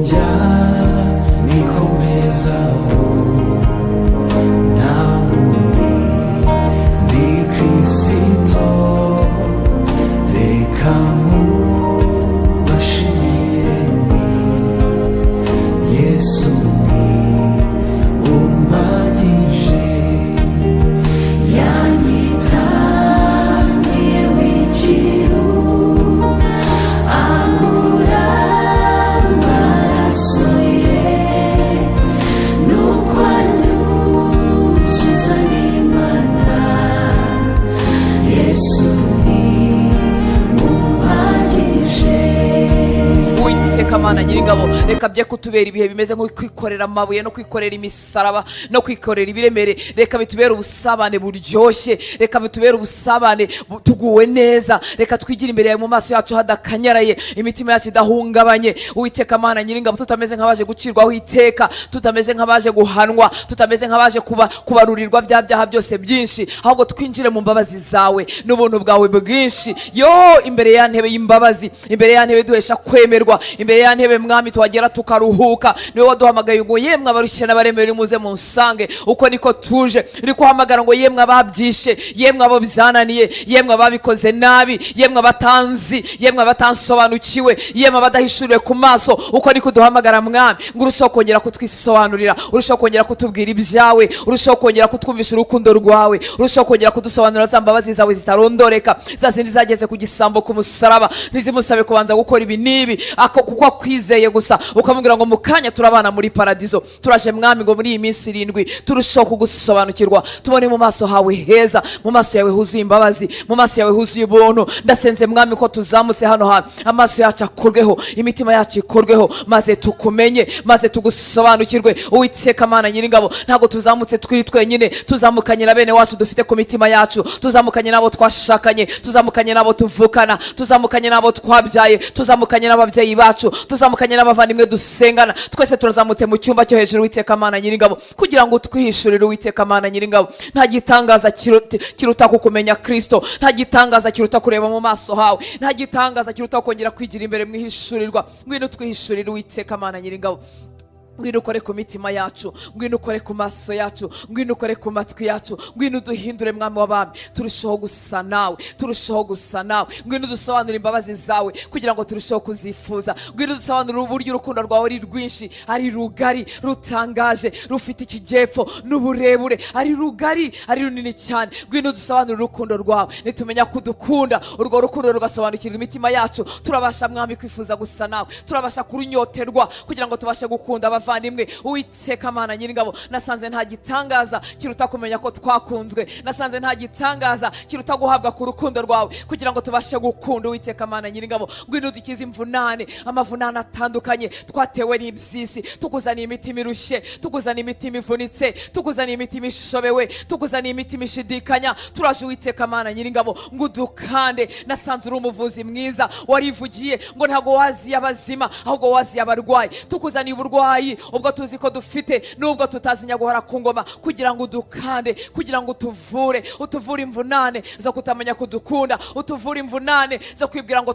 njya nikomezaho nta wundi ni Kristo reka mubashimire ni Yesu ni umpagije yanyitangiye w'ikiru Kamana nyiringabo reka bye kutubera ibihe bimeze nko kwikorera amabuye no kwikorera imisaraba no kwikorera ibiremere, reka bitubera ubusabane buryoshye, reka bitubera ubusabane tuguwe neza, reka twigira imbere yawe mu maso yacu hadakanyaraye, imitima yacu idahungabanye. Uwiteka Kamana nyiringabo tutameze nk'abaje gucirwaho iteka, tutameze nk'abaje guhanwa, tutameze nk'abaje kubarurirwa bya byaha byose byinshi, ahubwo twinjire mu mbabazi zawe n'ubuntu bwawe bwinshi. Yo imbere ya ntebe y'imbabazi, imbere ya ntebe duhesha kwemerwa, imbere ya ntebe mwami twagera tukaruhuka. Niwe waduhamagaye ngo yemwe abarushye n'abaremerewe muze munsange, uko niko tuje. Uri kuhamagara ngo yemwe ababyishe, yemwe abo byananiye, yemwe ababikoze nabi, yemwe abatanzi, yemwe abatansobanukiwe, yemwe abadahishuriwe ku maso, uko niko duhamagara mwami ngo urushaho kongera kutwisobanurira, urushaho kongera kutubwira ibyawe, urushaho kongera kutwumvisha urukundo rwawe, urushaho kongera kudusobanurira za mbabazi zawe zitarondoreka, za zindi zageze ku gisambo ku musaraba. Ntizimusabe kubanza gukora ibi nibi kuko akwizeye gusa, ukamubwira ngo mukanya turabana muri paradizo. Turaje mwami ngo muri iyi minsi 7 turushaho kugusobanukirwa, tubone mu maso hawe heza, mu maso yawe huzuye imbabazi, mu maso yawe huzuye ubuntu. Ndasenze mwami ko tuzamutse hano hantu, amaso yacu akorweho, imitima yacu ikorweho, maze tukumenye, maze tugusobanukirwe. Uwiteka Kamana nyiringabo ntago tuzamutse twiri twenyine, tuzamukanye na bene wacu dufite ku mitima yacu, tuzamukanye nabo twashakanye, tuzamukanye nabo tuvukana, tuzamukanye nabo twabyaye, tuzamukanye n'ababyeyi bacu, tuzamukanye n'abavandimwe dusengana. Twese turazamutse mu cyumba cyo hejuru Uwiteka Kamana nyiringabo kugira ngo twihishurire Uwiteka Kamana nyiringabo. Nta gitangaza kiruta kukumenya Kristo, nta gitangaza kiruta kureba mu maso hawe, nta gitangaza kiruta kongera kwigira imbere mwihishurirwa. Ngwino twihishurire Uwiteka Kamana nyiringabo. Ngwino ukore ku mitima yacu, ngwino ukore ku maso yacu, ngwino ukore ku matwi yacu, ngwino duhindure mwami w'abami, turushaho gusa nawe, turushaho gusa nawe. Ngwino dusobanurire imbabazi zawe kugira ngo turushaho kuzifuza. Ngwino dusobanurire uburyo urukundo rwawe ari rwinshi, ari rugari, rutangaje, rufite ikijyepfo n'uburebure, ari rugari, ari runini cyane. Ngwino dusobanurire urukundo rwawe, nitumenya kudukunda, urwo rukundo rugasobanukirwa imitima yacu, turabasha mwami kwifuza gusa nawe, turabasha kurunyoterwa kugira ngo tubashe gukunda abavandimwe. Uwiteka Kamana nyiringabo nasanze nta gitangaza kiruta kumenya ko twakunzwe, nasanze nta gitangaza kiruta guhabwa ku rukundo rwawe kugira ngo tubashe gukunda. Uwiteka Kamana nyiringabo ngwino dukize imvunane, amavunane atandukanye twatewe n'ibyisi, tukuzaniye imitima irushye, tukuzaniye imitima ivunitse, tukuzaniye imitima ishobewe, tukuzaniye imitima ishidikanya. Turaje Uwiteka Kamana nyiringabo ngo udukande. Nasanze uri umuvuzi mwiza, warivugiye ngo ntago waziye abazima ahubwo waziye abarwayi. Tukuzaniye uburwayi ubwo tuzi ko dufite nubwo tutazinya guhora ku ngoma, kugira ngo udukande, kugira ngo utuvure imvunane zo kutamenya kudukunda, utuvure imvunane zo kwibwira ngo